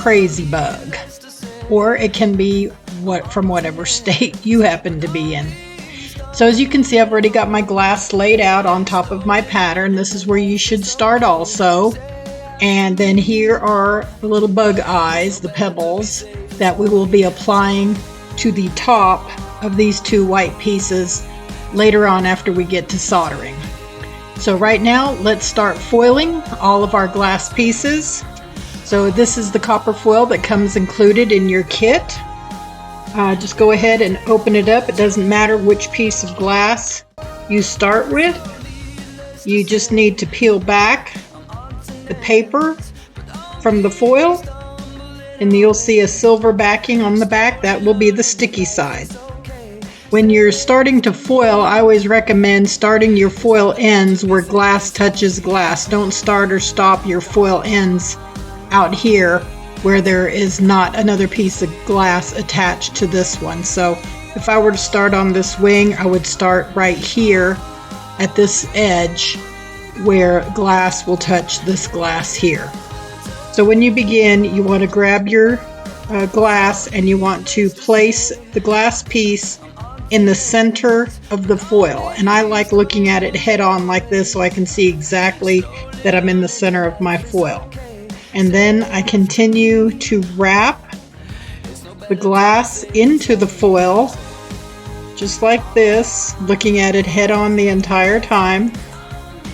crazy bug, or it can be from whatever state you happen to be in. So as you can see, I've already got my glass laid out on top of my pattern. This is where you should start also. And then here are the little bug eyes, the pebbles, that we will be applying to the top of these two white pieces later on after we get to soldering. So right now, let's start foiling all of our glass pieces. So this is the copper foil that comes included in your kit. Just go ahead and open it up. It doesn't matter which piece of glass you start with. You just need to peel back the paper from the foil, and you'll see a silver backing on the back. That will be the sticky side. When you're starting to foil, I always recommend starting your foil ends where glass touches glass. Don't start or stop your foil ends out here where there is not another piece of glass attached to this one. So if I were to start on this wing, I would start right here at this edge where glass will touch this glass here. So when you begin, you want to grab your glass and you want to place the glass piece in the center of the foil. And I like looking at it head on like this so I can see exactly that I'm in the center of my foil. And then I continue to wrap the glass into the foil just like this, looking at it head on the entire time.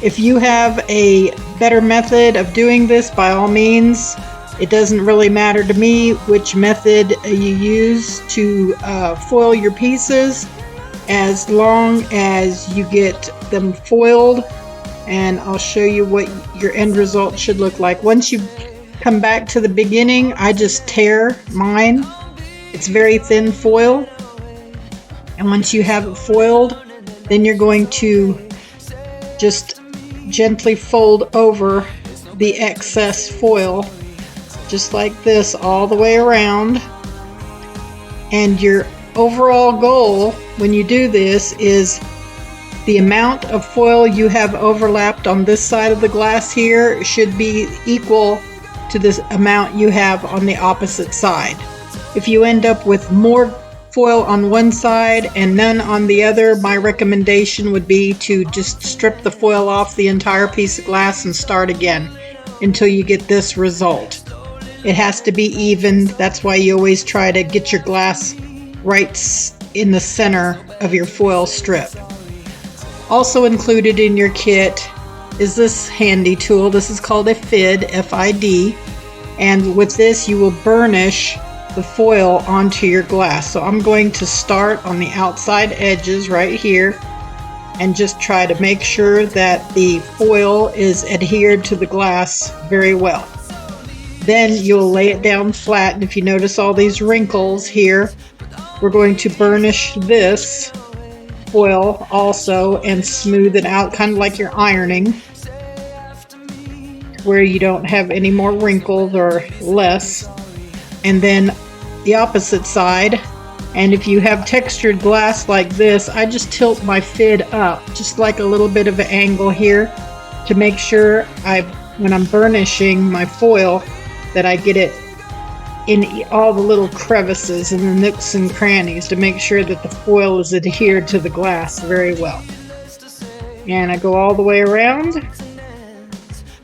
If you have a better method of doing this, by all means. It doesn't really matter to me which method you use to foil your pieces, as long as you get them foiled. And I'll show you what your end result should look like. Once you come back to the beginning, I just tear mine. It's very thin foil. And once you have it foiled, then you're going to just gently fold over the excess foil, just like this, all the way around. And your overall goal when you do this is the amount of foil you have overlapped on this side of the glass here should be equal to this amount you have on the opposite side. If you end up with more foil on one side and none on the other, my recommendation would be to just strip the foil off the entire piece of glass and start again until you get this result. It has to be even. That's why you always try to get your glass right in the center of your foil strip. Also included in your kit is this handy tool. This is called a FID, F-I-D, and with this you will burnish the foil onto your glass. So I'm going to start on the outside edges right here and just try to make sure that the foil is adhered to the glass very well. Then you'll lay it down flat, and if you notice all these wrinkles here, we're going to burnish this foil also and smooth it out, kind of like you're ironing, where you don't have any more wrinkles or less. And then the opposite side, and if you have textured glass like this, I just tilt my FID up, just like a little bit of an angle here, to make sure when I'm burnishing my foil, that I get it in all the little crevices and the nooks and crannies to make sure that the foil is adhered to the glass very well. And I go all the way around,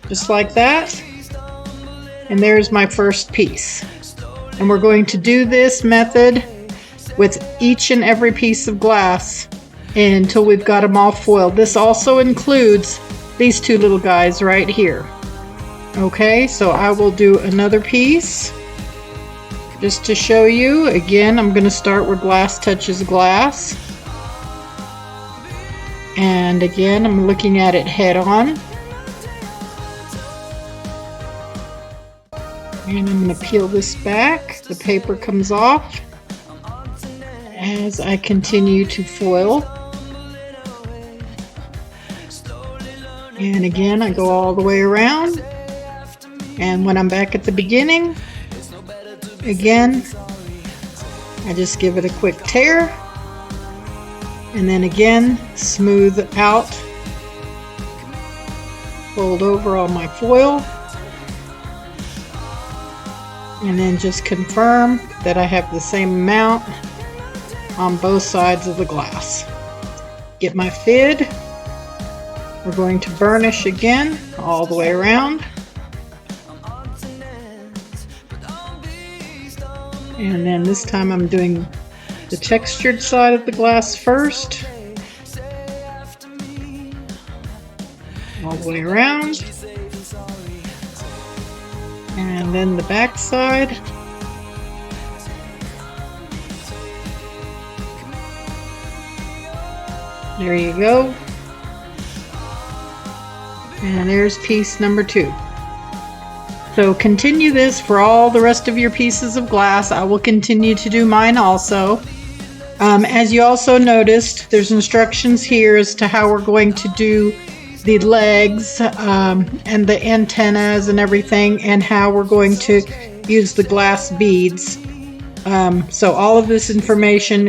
just like that. And there's my first piece. And we're going to do this method with each and every piece of glass until we've got them all foiled. This also includes these two little guys right here. Okay, so I will do another piece just to show you. Again, I'm going to start where glass touches glass. And again, I'm looking at it head on. And I'm going to peel this back. The paper comes off as I continue to foil. And again, I go all the way around. And when I'm back at the beginning, again, I just give it a quick tear. And then again, smooth out, fold over all my foil. And then just confirm that I have the same amount on both sides of the glass. Get my fid. We're going to burnish again all the way around. And then this time I'm doing the textured side of the glass first. All the way around. And then the back side. There you go. And there's piece number 2. So continue this for all the rest of your pieces of glass. I will continue to do mine also. As you also noticed, there's instructions here as to how we're going to do the legs and the antennas and everything, and how we're going to use the glass beads. So all of this information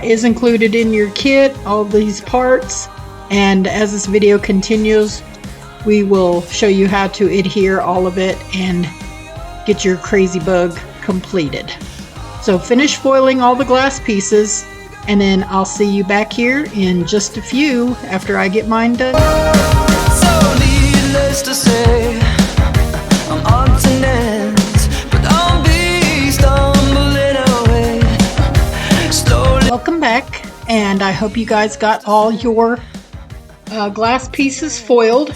is included in your kit, all these parts, and as this video continues, we will show you how to adhere all of it and get your crazy bug completed. So finish foiling all the glass pieces, and then I'll see you back here in just a few after I get mine done. So needless to say, I'm on to next, but I'll be stumbling away slowly. Welcome back, and I hope you guys got all your glass pieces foiled.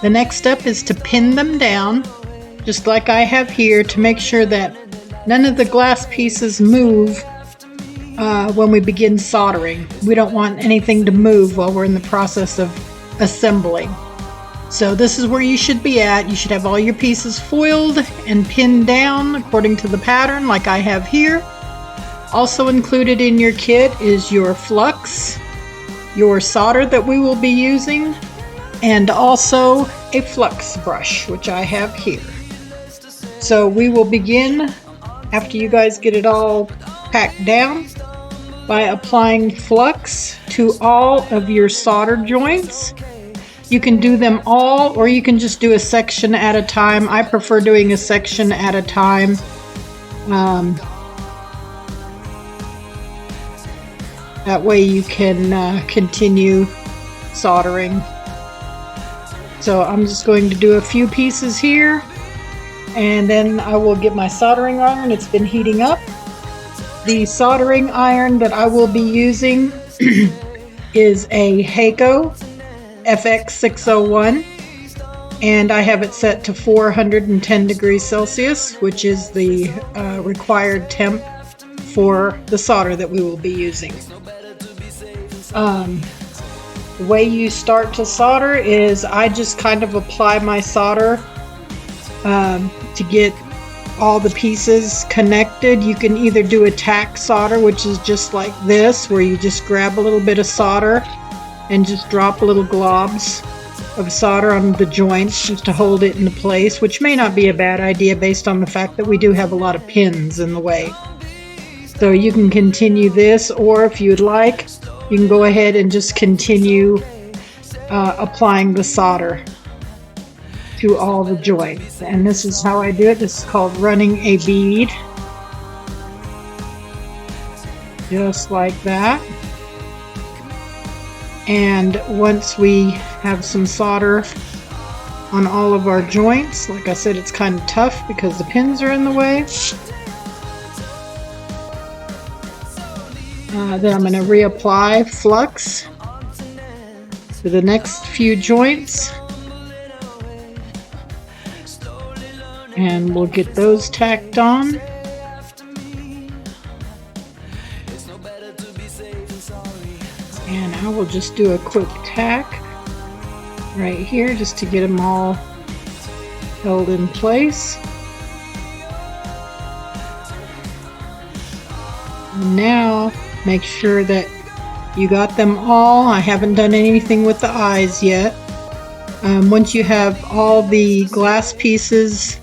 The next step is to pin them down, just like I have here, to make sure that none of the glass pieces move when we begin soldering. We don't want anything to move while we're in the process of assembling. So this is where you should be at. You should have all your pieces foiled and pinned down according to the pattern like I have here. Also included in your kit is your flux, your solder that we will be using, and also a flux brush, which I have here. So we will begin, after you guys get it all packed down, by applying flux to all of your solder joints. You can do them all, or you can just do a section at a time. I prefer doing a section at a time. That way you can continue soldering. So I'm just going to do a few pieces here, and then I will get my soldering iron. It's been heating up. The soldering iron that I will be using is a Heiko FX601, and I have it set to 410 degrees Celsius, which is the required temp for the solder that we will be using. The way you start to solder is I just kind of apply my solder to get all the pieces connected. You can either do a tack solder, which is just like this, where you just grab a little bit of solder and just drop little globs of solder on the joints just to hold it into place, which may not be a bad idea based on the fact that we do have a lot of pins in the way. So you can continue this, or if you'd like, you can go ahead and just continue applying the solder to all the joints. And this is how I do it. This is called running a bead. Just like that. And once we have some solder on all of our joints, like I said, it's kind of tough because the pins are in the way. Then I'm going to reapply flux to the next few joints. And we'll get those tacked on. And I will just do a quick tack right here just to get them all held in place. Now make sure that you got them all. I haven't done anything with the eyes yet. Once you have all the glass pieces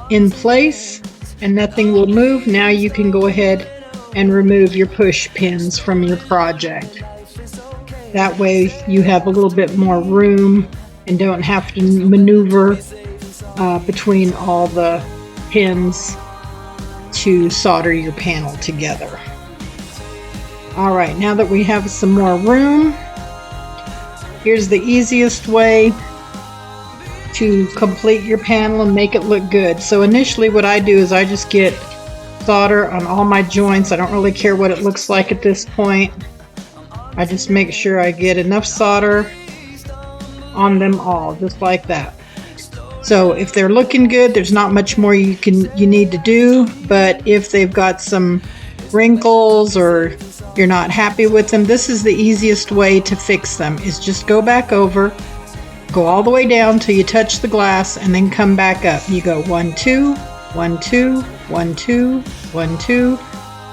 in place and nothing will move, now you can go ahead and remove your push pins from your project. That way you have a little bit more room and don't have to maneuver between all the pins to solder your panel together. Alright, now that we have some more room, here's the easiest way to complete your panel and make it look good. So initially what I do is I just get solder on all my joints. I don't really care what it looks like at this point. I just make sure I get enough solder on them all, just like that. So if they're looking good, there's not much more you need to do, but if they've got some wrinkles or you're not happy with them, this is the easiest way to fix them, is just go back over, go all the way down till you touch the glass, and then come back up. You go 1, 2, 1, 2, 1, 2, 1, 2,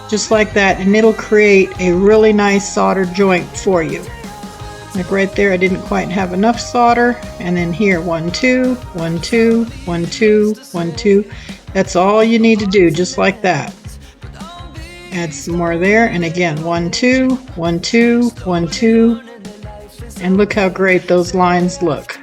just like that, and it'll create a really nice solder joint for you. Like right there, I didn't quite have enough solder, and then here 1, 2, 1, 2, 1, 2, 1, 2. That's all you need to do, just like that. Add some more there, and again 1, 2, 1, 2, 1, 2, and look how great those lines look.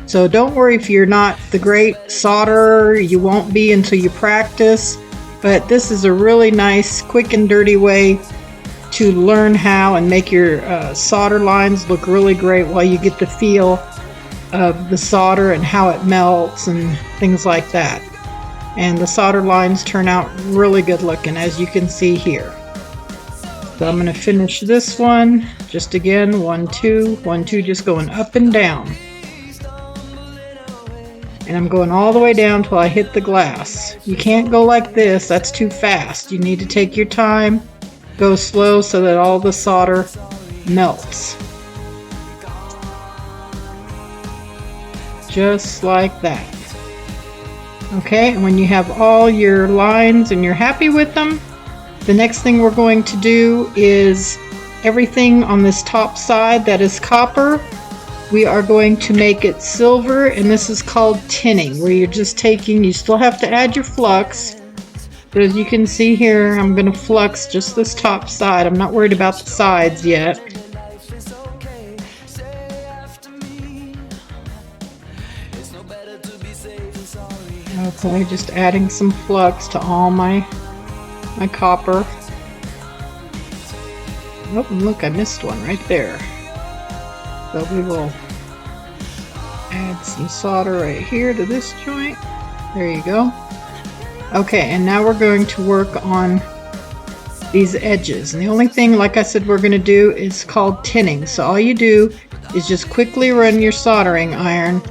So don't worry if you're not the great solderer, you won't be until you practice, but this is a really nice, quick and dirty way to learn how and make your solder lines look really great while you get the feel of the solder and how it melts and things like that. And the solder lines turn out really good looking, as you can see here. So I'm going to finish this one, just again 1, 2, 1, 2, just going up and down. And I'm going all the way down till I hit the glass. You can't go like this, that's too fast. You need to take your time, go slow so that all the solder melts. Just like that. Okay, and when you have all your lines and you're happy with them, the next thing we're going to do is everything on this top side that is copper, we are going to make it silver, and this is called tinning, where you're just taking, you still have to add your flux, but as you can see here, I'm going to flux just this top side. I'm not worried about the sides yet. Okay, just adding some flux to all my copper. Oh, and look, I missed one right there. So we will add some solder right here to this joint. There you go. Okay, and now we're going to work on these edges. And the only thing, like I said, we're going to do is called tinning. So all you do is just quickly run your soldering iron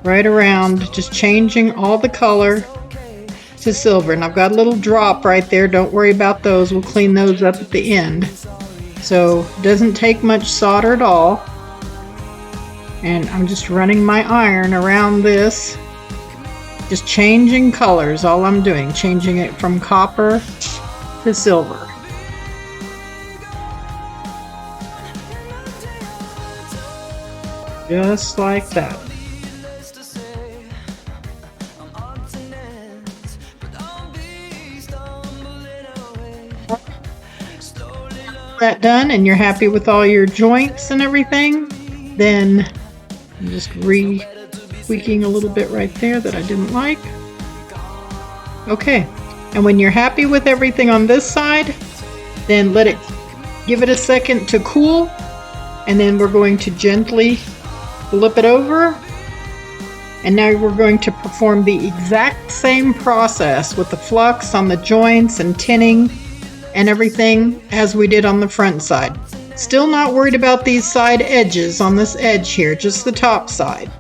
right around, just changing all the color to silver. And I've got a little drop right there. Don't worry about those. We'll clean those up at the end. So it doesn't take much solder at all. And I'm just running my iron around this, just changing colors. All I'm doing, changing it from copper to silver. Just like that. That done and you're happy with all your joints and everything, then I'm just tweaking a little bit right there that I didn't like. Okay, and when you're happy with everything on this side, then give it a second to cool, and then we're going to gently flip it over, and now we're going to perform the exact same process with the flux on the joints and tinning and everything as we did on the front side. Still not worried about these side edges on this edge here, just the top side.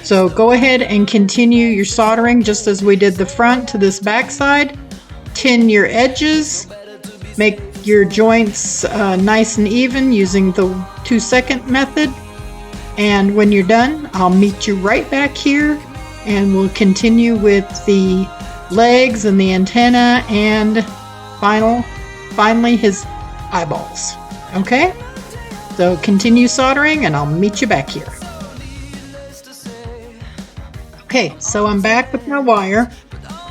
So go ahead and continue your soldering just as we did the front to this back side. Tin your edges, make your joints nice and even using the 2-second method. And when you're done, I'll meet you right back here and we'll continue with the legs and the antenna and finally his eyeballs. Okay? So continue soldering and I'll meet you back here. Okay, so I'm back with my wire.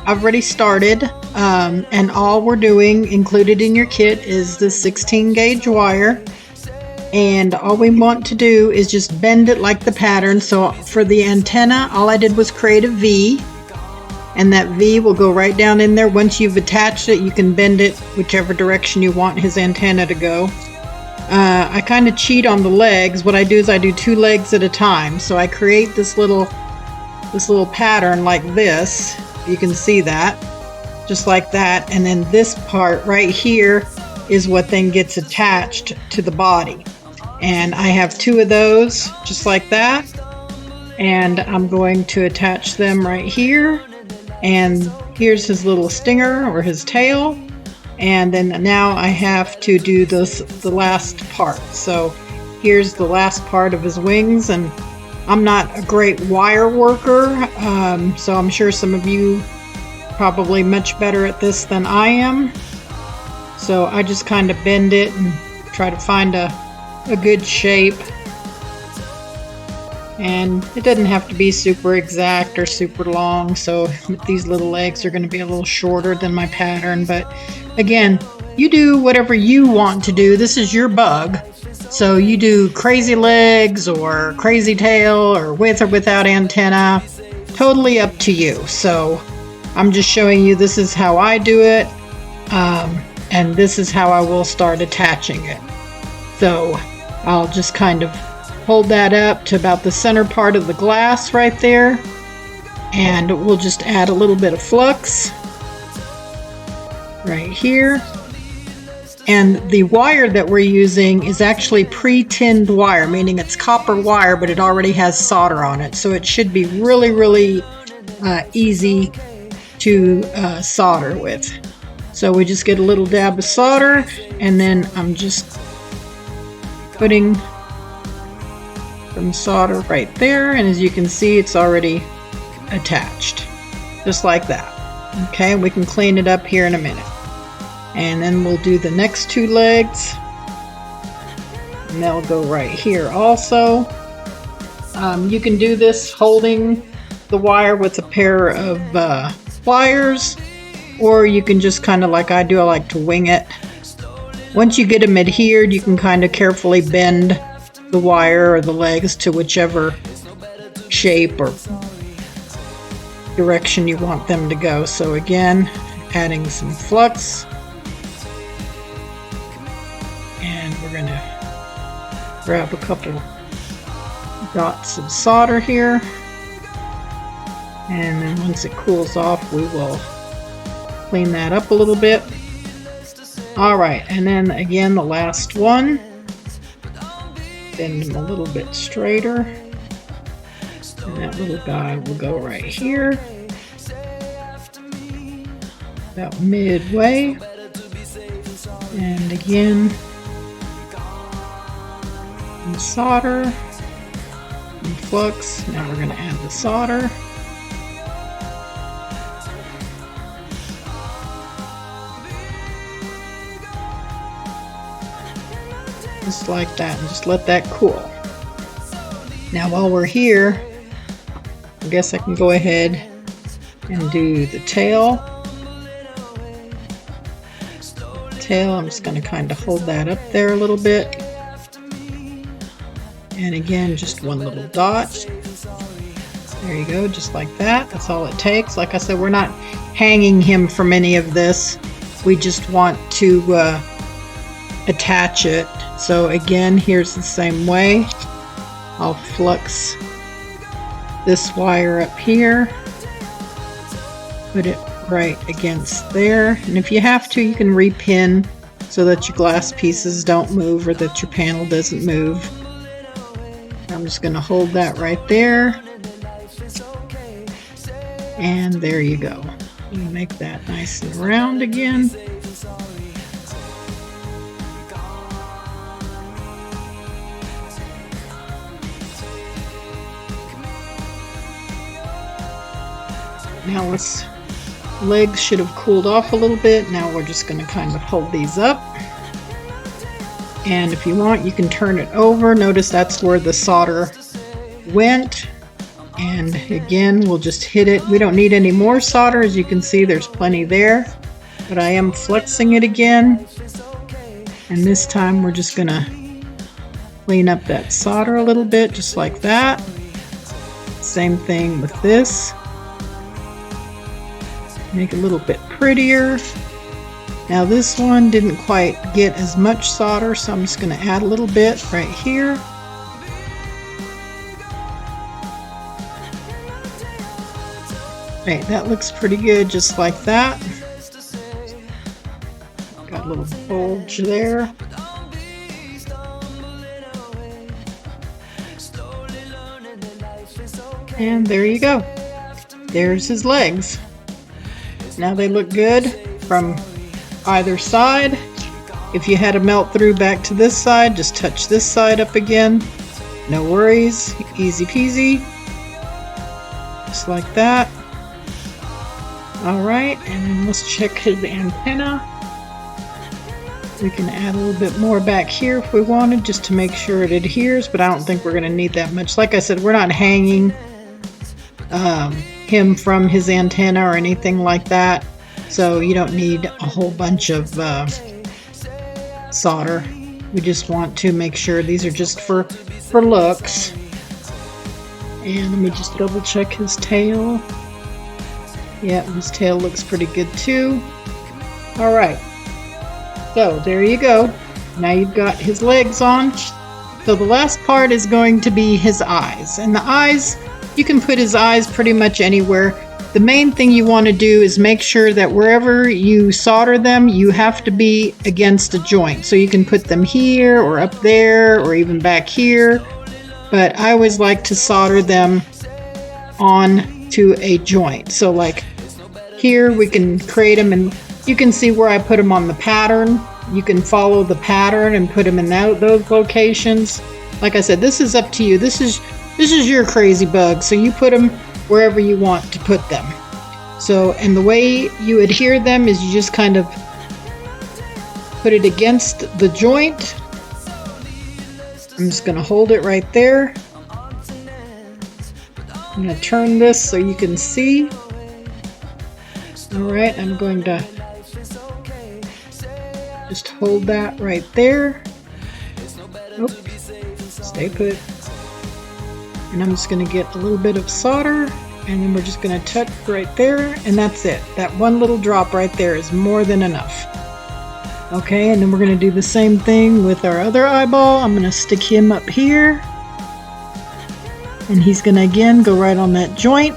I've already started, and all we're doing included in your kit is the 16 gauge wire. And all we want to do is just bend it like the pattern. So for the antenna, all I did was create a V. and that V will go right down in there. Once you've attached it, you can bend it whichever direction you want his antenna to go. I kind of cheat on the legs. What I do is I do 2 legs at a time. So I create this little pattern like this. You can see that, just like that. And then this part right here is what then gets attached to the body. And I have 2 of those, just like that. And I'm going to attach them right here. And here's his little stinger or his tail. And then now I have to do the last part. So here's the last part of his wings. And I'm not a great wire worker, so I'm sure some of you are probably much better at this than I am. So I just kind of bend it and try to find a good shape. And it doesn't have to be super exact or super long, so these little legs are going to be a little shorter than my pattern. But again, you do whatever you want to do. This is your bug. So you do crazy legs or crazy tail or with or without antenna. Totally up to you. So I'm just showing you this is how I do it. And this is how I will start attaching it. So I'll just kind of hold that up to about the center part of the glass right there. And we'll just add a little bit of flux right here. And the wire that we're using is actually pre-tinned wire, meaning it's copper wire, but it already has solder on it. So it should be really, really easy to solder with. So we just get a little dab of solder, and then I'm just putting some solder right there. And as you can see, it's already attached, just like that. Okay, we can clean it up here in a minute. And then we'll do the next 2 legs, and they'll go right here also. You can do this holding the wire with a pair of pliers, or you can just kind of like I do, I like to wing it. Once you get them adhered, you can kind of carefully bend the wire or the legs to whichever shape or direction you want them to go. So again, adding some flux. We're going to grab a couple dots of solder here, and then once it cools off, we will clean that up a little bit. Alright, and then again the last one, bend them a little bit straighter, and that little guy will go right here, about midway, and again solder and flux. Now we're going to add the solder. Just like that, and just let that cool. Now while we're here, I guess I can go ahead and do the tail. I'm just going to kind of hold that up there a little bit. And again, just one little dot. There you go, just like that. That's all it takes. Like I said, we're not hanging him from any of this. We just want to attach it. So again, here's the same way. I'll flux this wire up here. Put it right against there. And if you have to, you can repin so that your glass pieces don't move or that your panel doesn't move. I'm just going to hold that right there, and there you go. You make that nice and round again. Now this legs should have cooled off a little bit. Now we're just going to kind of hold these up. And if you want, you can turn it over. Notice that's where the solder went. And again, we'll just hit it. We don't need any more solder. As you can see, there's plenty there. But I am flexing it again. And this time we're just going to clean up that solder a little bit, just like that. Same thing with this. Make it a little bit prettier. Now this one didn't quite get as much solder, so I'm just going to add a little bit right here. Right, that looks pretty good just like that. Got a little bulge there. And there you go. There's his legs. Now they look good from either side. If you had a melt through back to this side, just touch this side up again. No worries, easy peasy. Just like that. Alright, and then let's check his antenna. We can add a little bit more back here if we wanted, just to make sure it adheres, but I don't think we're going to need that much. Like I said, we're not hanging him from his antenna or anything like that, so you don't need a whole bunch of solder. We just want to make sure these are just for looks. And let me just double check his tail. Yeah, his tail looks pretty good too. Alright, so there you go. Now you've got his legs on. So the last part is going to be his eyes. And the eyes, you can put his eyes pretty much anywhere. The main thing you want to do is make sure that wherever you solder them, you have to be against a joint. So you can put them here or up there or even back here. But I always like to solder them on to a joint. So like here we can create them, and you can see where I put them on the pattern. You can follow the pattern and put them in those locations. Like I said, this is up to you. This is your crazy bug, so you put them wherever you want to put them. So, and the way you adhere them is you just kind of put it against the joint. I'm just going to hold it right there. I'm going to turn this so you can see. Alright, I'm going to just hold that right there. Oh, stay put. And I'm just going to get a little bit of solder, and then we're just going to touch right there, and that's it. That one little drop right there is more than enough. Okay, and then we're going to do the same thing with our other eyeball. I'm going to stick him up here, and he's going to again go right on that joint,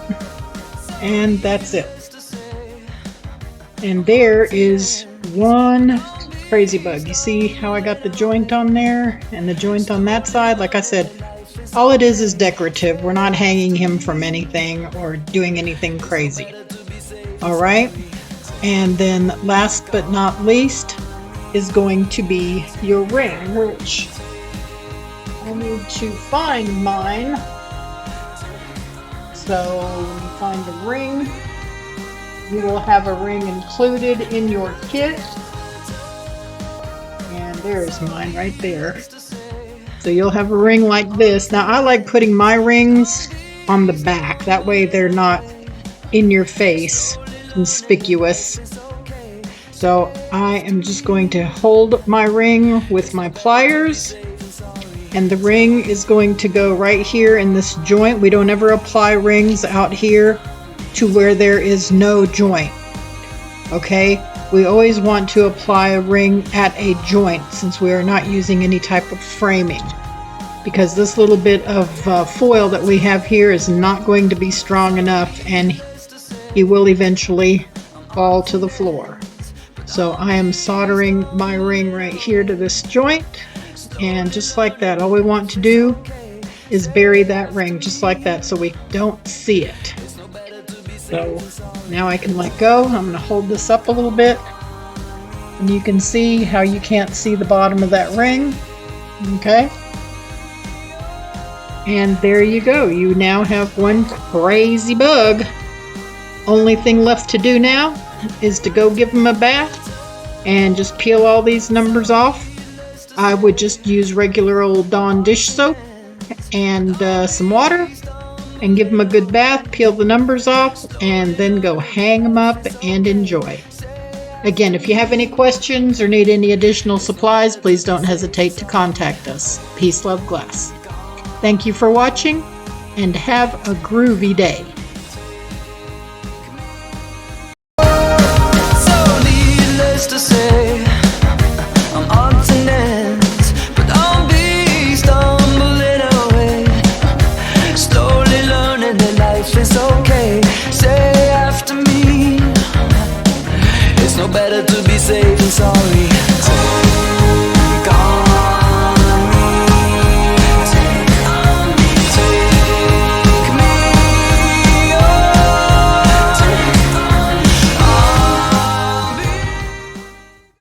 and that's it. And there is one crazy bug. You see how I got the joint on there and the joint on that side? Like I said, all it is decorative. We're not hanging him from anything or doing anything crazy. Alright, and then last but not least is going to be your ring, which I need to find mine. So when you find the ring, you will have a ring included in your kit. And there's mine right there. So you'll have a ring like this. Now I like putting my rings on the back. That way they're not in your face, conspicuous. So I am just going to hold my ring with my pliers. And the ring is going to go right here in this joint. We don't ever apply rings out here to where there is no joint. Okay? We always want to apply a ring at a joint since we are not using any type of framing, because this little bit of foil that we have here is not going to be strong enough, and he will eventually fall to the floor. So I am soldering my ring right here to this joint, and just like that, all we want to do is bury that ring just like that so we don't see it. So now I can let go. I'm going to hold this up a little bit, and you can see how you can't see the bottom of that ring. Okay, and there you go. You now have one crazy bug. Only thing left to do now is to go give him a bath and just peel all these numbers off. I would just use regular old Dawn dish soap and some water, and give them a good bath, peel the numbers off, and then go hang them up and enjoy. Again, if you have any questions or need any additional supplies, please don't hesitate to contact us. PeaceLuvGlass. Thank you for watching, and have a groovy day.